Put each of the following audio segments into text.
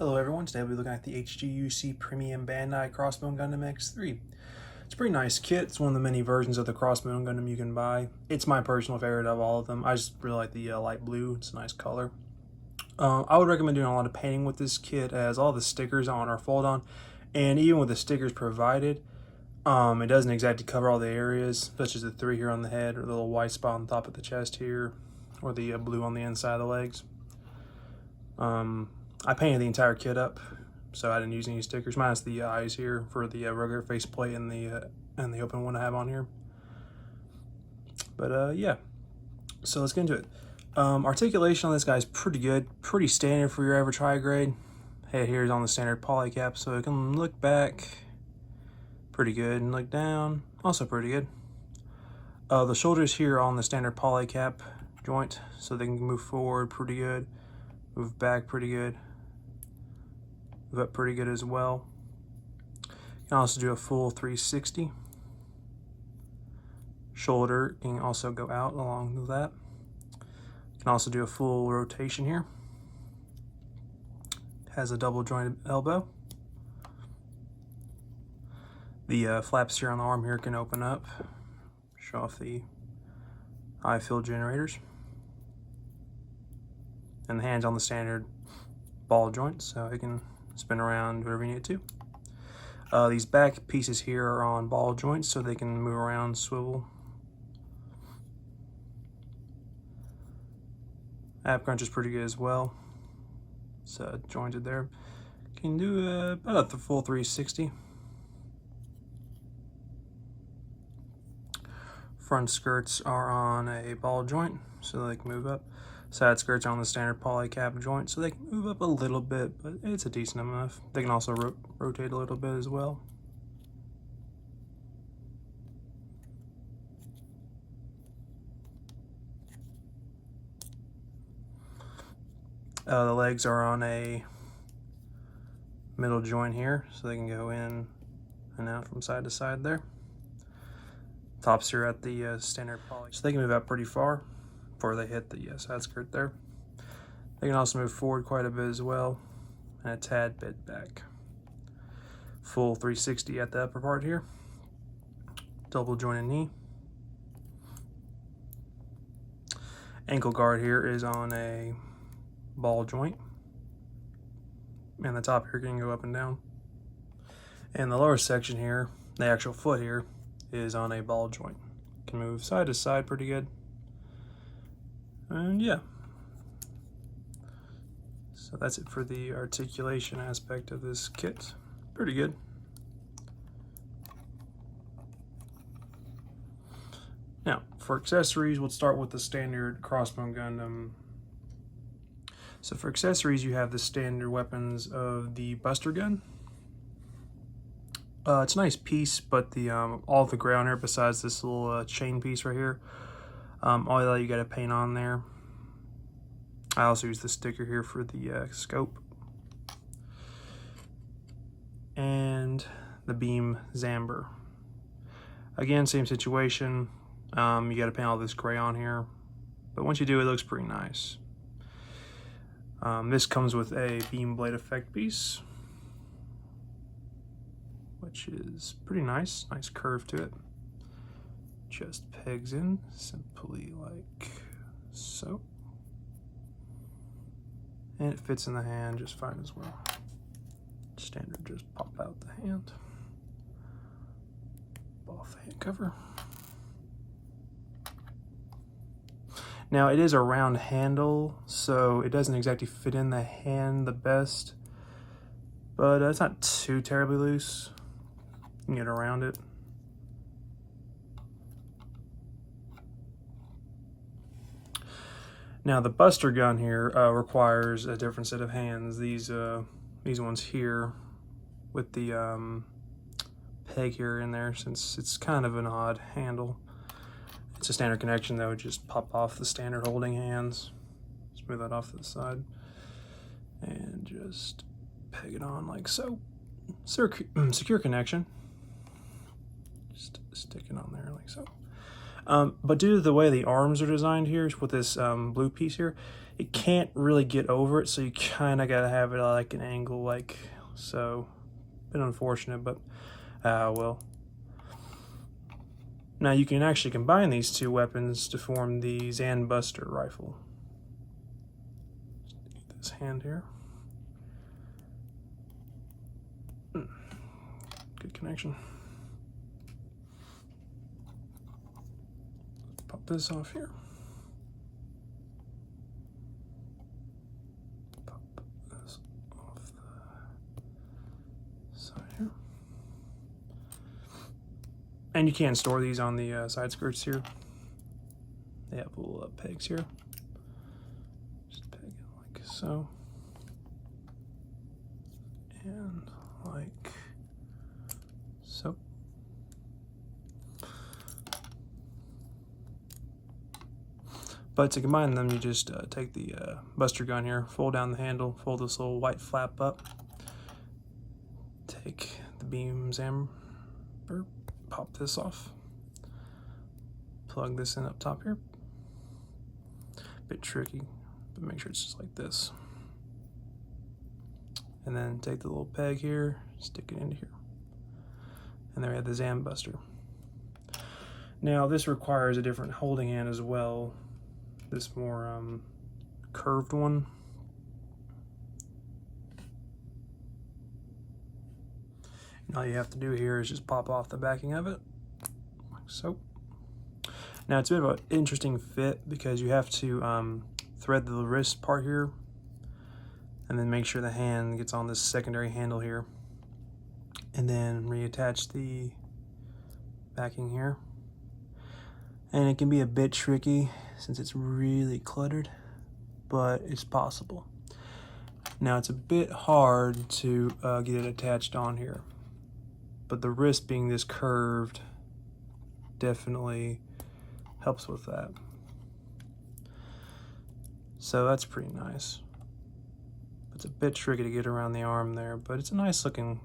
Hello everyone, today we'll be looking at the HGUC Premium Bandai Crossbone Gundam X-3. It's a pretty nice kit. It's one of the many versions of the Crossbone Gundam you can buy. It's my personal favorite of all of them. I just really like the light blue. It's a nice color. I would recommend doing a lot of painting with this kit, as all the stickers on are fold on, and even with the stickers provided, it doesn't exactly cover all the areas, such as the 3 here on the head, or the little white spot on the top of the chest here, or the blue on the inside of the legs. I painted the entire kit up, so I didn't use any stickers, minus the eyes here for the regular faceplate and the open one I have on here. But yeah, so let's get into it. Articulation on this guy is pretty good, pretty standard for your average high grade. Head here is on the standard poly cap, so it can look back pretty good, and look down also pretty good. The shoulders here are on the standard poly cap joint, so they can move forward pretty good, move back pretty good, move up pretty good as well. You can also do a full 360. Shoulder can also go out along with that. You can also do a full rotation here. Has a double jointed elbow. The flaps here on the arm here can open up, show off the high field generators. And the hands on the standard ball joint, so it can spin around whatever you need to. These back pieces here are on ball joints, so they can move around, swivel. Ab crunch is pretty good as well. It's jointed there. Can do about a full 360. Front skirts are on a ball joint, so they can move up. Side skirts are on the standard poly cap joint, so they can move up a little bit, but it's a decent enough. They can also rotate a little bit as well. The legs are on a middle joint here, so they can go in and out from side to side there. Tops here at the standard poly, so they can move out pretty far before they hit the side skirt there. They can also move forward quite a bit as well, and a tad bit back. Full 360 at the upper part here. Double jointed knee. Ankle guard here is on a ball joint, and the top here can go up and down. And the lower section here, the actual foot here, is on a ball joint. Can move side to side pretty good. And yeah, so that's it for the articulation aspect of this kit. Pretty good. Now, for accessories, we'll start with the standard Crossbone Gundam. So for accessories, you have the standard weapons of the Buster Gun. It's a nice piece, but the all the gray on here, besides this little chain piece right here, all that you got to paint on there. I also use the sticker here for the scope. And the beam Zamber. Again, same situation. You got to paint all this gray on here, but once you do, it looks pretty nice. This comes with a beam blade effect piece, which is pretty nice. Nice curve to it. Just pegs in simply like so. And it fits in the hand just fine as well. Standard, just pop out the hand. Off the hand cover. Now it is a round handle, so it doesn't exactly fit in the hand the best, but it's not too terribly loose. You can get around it. Now the Buster Gun here requires a different set of hands. These ones here with the peg here in there, since it's kind of an odd handle. It's a standard connection though, just pop off the standard holding hands. Smooth that off to the side. And just peg it on like so. Secure connection. Just stick it on there like so. But due to the way the arms are designed here with this blue piece here, it can't really get over it, so you kind of got to have it like an angle like so. A bit unfortunate, but well. Now you can actually combine these two weapons to form the Zan-Buster rifle. Get this hand here. Good connection. Pop this off here. Pop this off the side here. And you can store these on the side skirts here. They have little pegs here. Just peg it like so. And like so. But to combine them, you just take the buster gun here, fold down the handle, fold this little white flap up, take the beam zamber, pop this off, plug this in up top here. Bit tricky, but make sure it's just like this. And then take the little peg here, stick it into here. And there we have the Zan-Buster. Now this requires a different holding hand as well. This more curved one. And all you have to do here is just pop off the backing of it, like so. Now it's a bit of an interesting fit because you have to thread the wrist part here and then make sure the hand gets on this secondary handle here, and then reattach the backing here. And it can be a bit tricky since it's really cluttered, but it's possible. Now it's a bit hard to get it attached on here, but the wrist being this curved definitely helps with that. So that's pretty nice. It's a bit tricky to get around the arm there, but it's a nice looking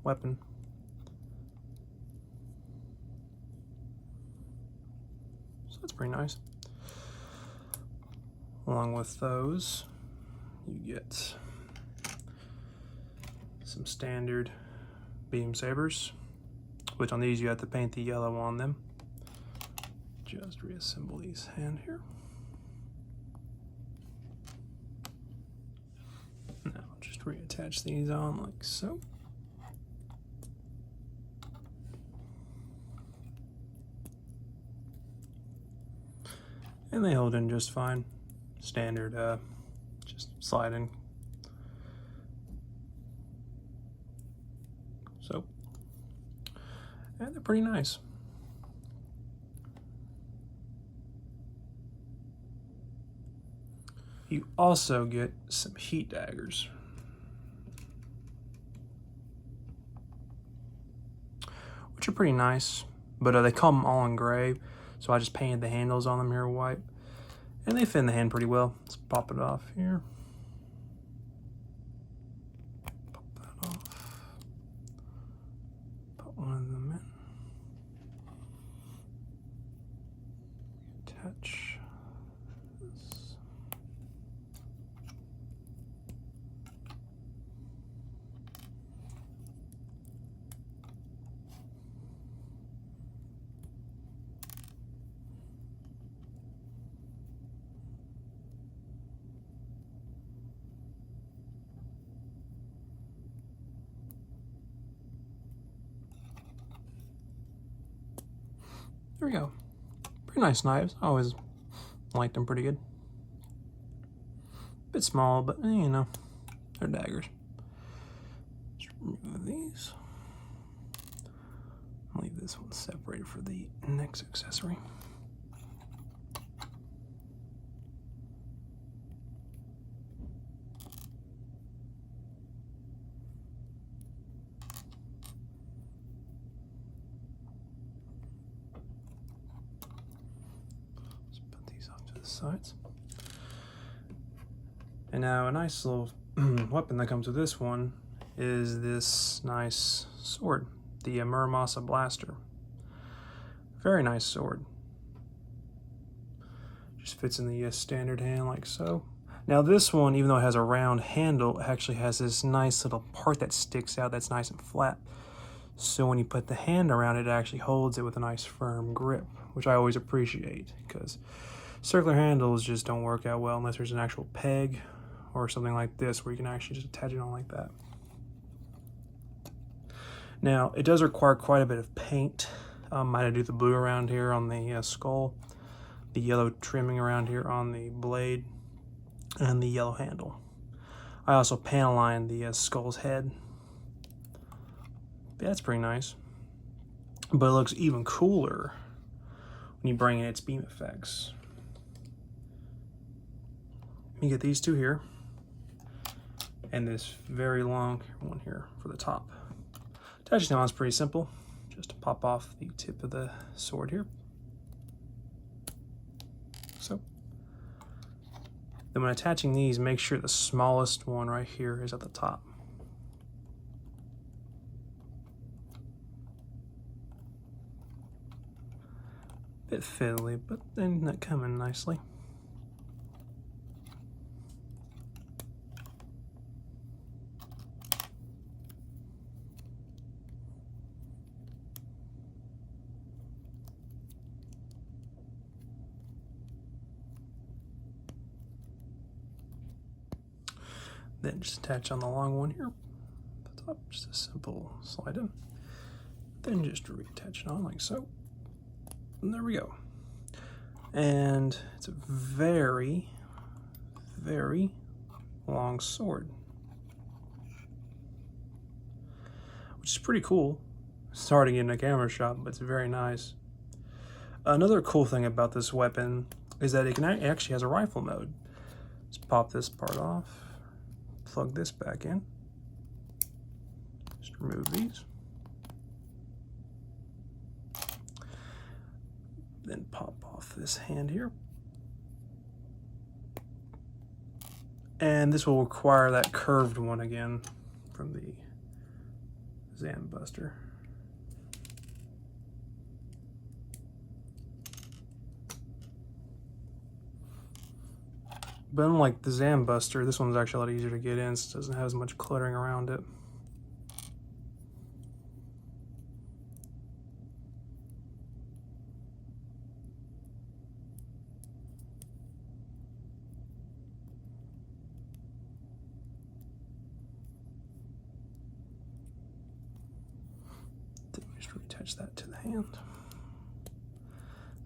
weapon. So that's pretty nice. Along with those, you get some standard beam sabers, which on these you have to paint the yellow on them. Just reassemble these hand here. Now just reattach these on like so. And they hold in just fine. Standard, just sliding. So, and they're pretty nice. You also get some heat daggers, which are pretty nice, but they come all in gray, so I just painted the handles on them here white. And they fit in the hand pretty well. Let's pop it off here. Pop that off. Put one of them in. Attach this. There we go. Pretty nice knives. I always liked them pretty good. Bit small, but you know, they're daggers. Just remove these. I'll leave this one separated for the next accessory. Sides. And now a nice little weapon that comes with this one is this nice sword, the Muramasa Blaster. Very nice sword. fits in the standard hand like so. Now this one, even though it has a round handle, it actually has this nice little part that sticks out that's nice and flat. So when you put the hand around it, it actually holds it with a nice firm grip, which I always appreciate, because circular handles just don't work out well unless there's an actual peg or something like this where you can actually just attach it on like that. Now, it does require quite a bit of paint. I had to do the blue around here on the skull, the yellow trimming around here on the blade, and the yellow handle. I also panel lined the skull's head. Yeah, that's pretty nice. But it looks even cooler when you bring in its beam effects. You get these two here, and this very long one here for the top. Attaching them on is pretty simple. Just to pop off the tip of the sword here. So. Then when attaching these, make sure the smallest one right here is at the top. Bit fiddly, but then that come in nicely. Then just attach on the long one here. At the top, just a simple slide in. Then just reattach it on like so. And there we go. And it's a very, very long sword, which is pretty cool. It's hard to get in a camera shot, but it's very nice. Another cool thing about this weapon is that it actually has a rifle mode. Let's pop this part off. Plug this back in. Just remove these. Then pop off this hand here. And this will require that curved one again from the Zambuster. But unlike the Zambuster, this one's actually a lot easier to get in since it doesn't have as much cluttering around it. Then just reattach that to the hand.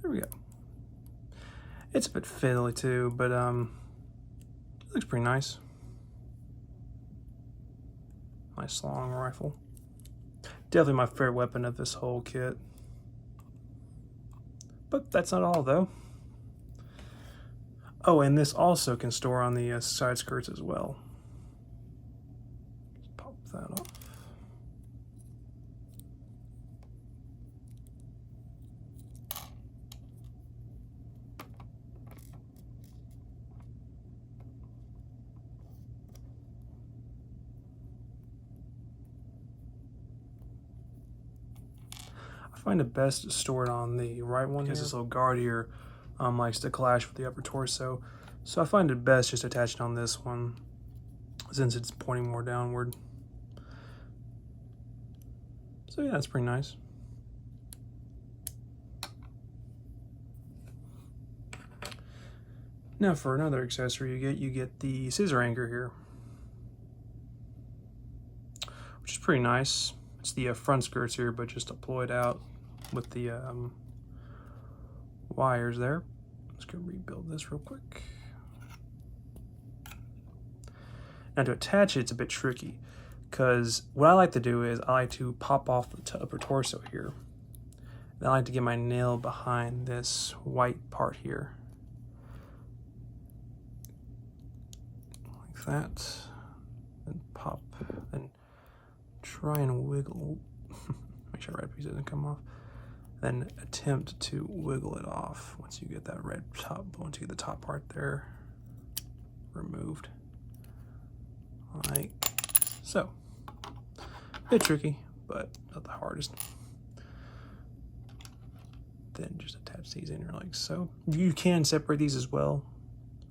There we go. It's a bit fiddly too, but looks pretty nice. Nice long rifle. Definitely my favorite weapon of this whole kit. But that's not all though. Oh, and this also can store on the side skirts as well. Just pop that off. I find it best to store it on the right one because this little guard here likes to clash with the upper torso. So I find it best just to attach it on this one since it's pointing more downward. So yeah, that's pretty nice. Now for another accessory you get the scissor anchor here, which is pretty nice. It's the front skirts here, but just deployed out with the wires there. Let's go rebuild this real quick. Now to attach it, it's a bit tricky because what I like to do is I like to pop off the upper torso here. And I like to get my nail behind this white part here. Like that. And pop and try and wiggle. Make sure red piece doesn't come off. Then attempt to wiggle it off once you get that red top, once you get the top part there removed. Like so. A bit tricky, but not the hardest. Then just attach these in here like so. You can separate these as well.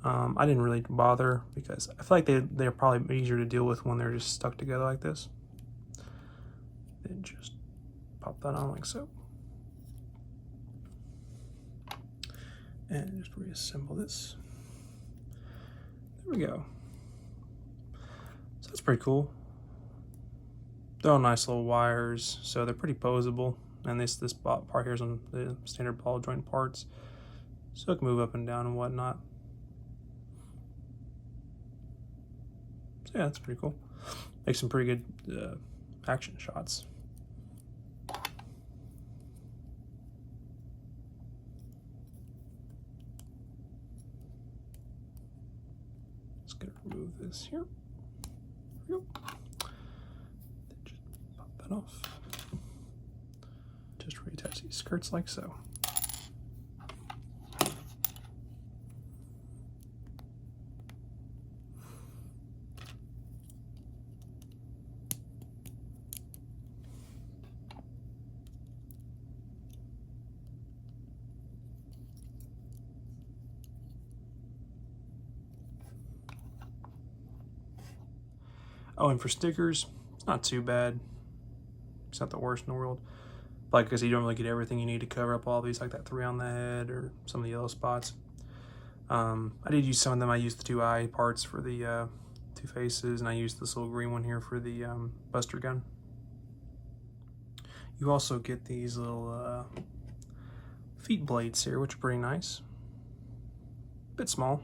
I didn't really bother because I feel like they're probably easier to deal with when they're just stuck together like this. Then just pop that on like so. And just reassemble this. There we go. So that's pretty cool. They're all nice little wires, so they're pretty posable. And this part here is on the standard ball joint parts, so it can move up and down and whatnot. So yeah, that's pretty cool. Makes some pretty good action shots. Just gonna remove this here. There we go. Then just pop that off. Just reattach these skirts like so. Oh, and for stickers, it's not too bad. It's not the worst in the world. Like, because you don't really get everything you need to cover up all these, like that 3 on the head or some of the yellow spots. I did use some of them. I used the 2 eye parts for the 2 faces, and I used this little green one here for the Buster gun. You also get these little feet blades here, which are pretty nice. A bit small.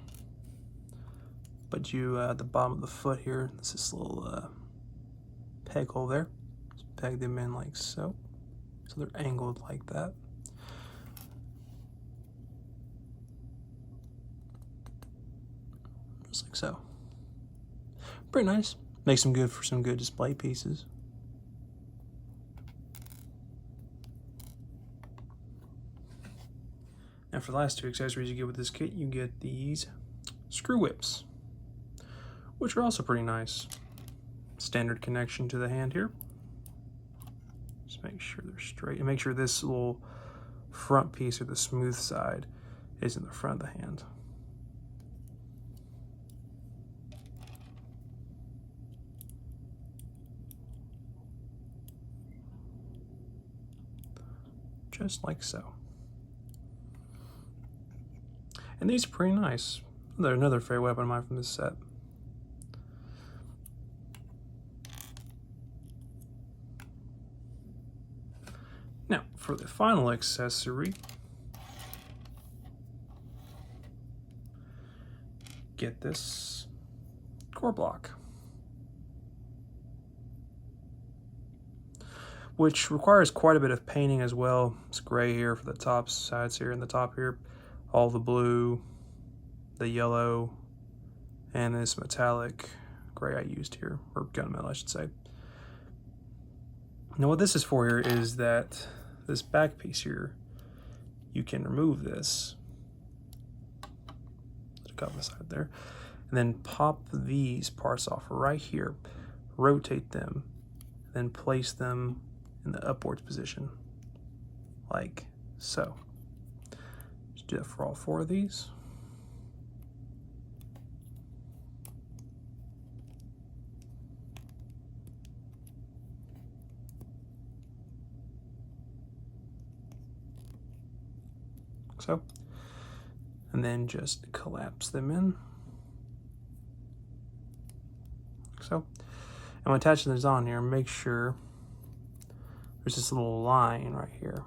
But you, at the bottom of the foot here, there's this little peg hole there. Just peg them in like so. So they're angled like that. Just like so. Pretty nice. Makes them good for some good display pieces. And for the last 2 accessories you get with this kit, you get these screw whips, which are also pretty nice. Standard connection to the hand here. Just make sure they're straight, and make sure this little front piece or the smooth side is in the front of the hand. Just like so. And these are pretty nice. They're another favorite weapon of mine from this set. Now, for the final accessory, get this core block, which requires quite a bit of painting as well. It's gray here for the top sides here and the top here, all the blue, the yellow, and this metallic gray I used here, or gunmetal I should say. Now what this is for here is that this back piece here, you can remove this, let it go on the side there, and then pop these parts off right here, rotate them, then place them in the upwards position, like so. Just do that for all 4 of these. So, and then just collapse them in, so. And when attaching this on here, make sure there's this little line right here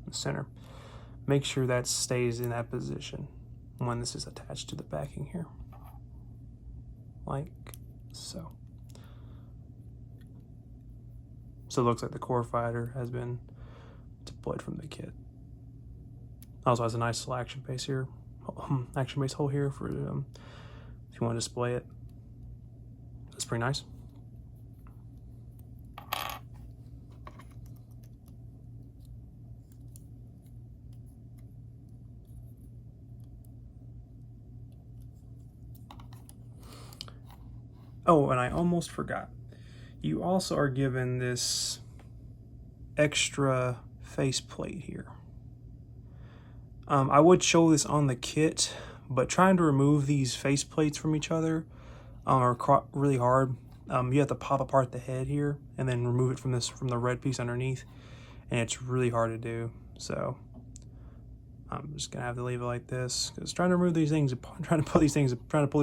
in the center. Make sure that stays in that position when this is attached to the backing here, like so. So it looks like the core fighter has been deployed from the kit. Also has a nice little action base here, action base hole here for if you want to display it. That's pretty nice. Oh, and I almost forgot. You also are given this extra faceplate here. I would show this on the kit, but trying to remove these faceplates from each other are really hard. You have to pop apart the head here and then remove it from the red piece underneath, and it's really hard to do. So I'm just gonna have to leave it like this, because trying to remove these things, trying to pull these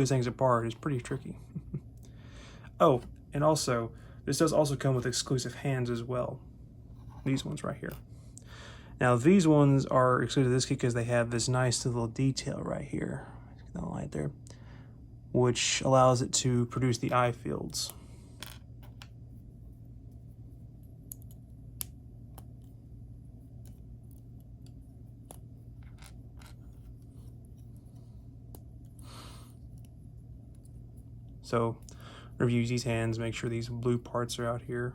things apart is pretty tricky. Oh, and also this does also come with exclusive hands as well. These ones right here. Now these ones are exclusive to this kit because they have this nice little detail right here, that light there, which allows it to produce the eye fields. So review these hands, make sure these blue parts are out here.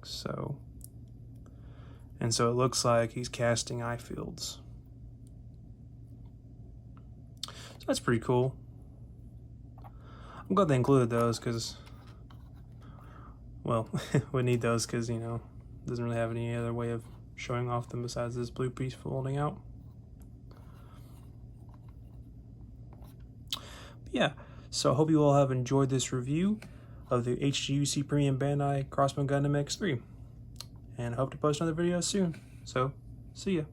So. And so it looks like he's casting eye fields. So that's pretty cool. I'm glad they included those because, well, we need those because, you know, it doesn't really have any other way of showing off them besides this blue piece folding out. But yeah, so I hope you all have enjoyed this review of the HGUC Premium Bandai Crossbone Gundam X-3. And I hope to post another video soon. So, see ya.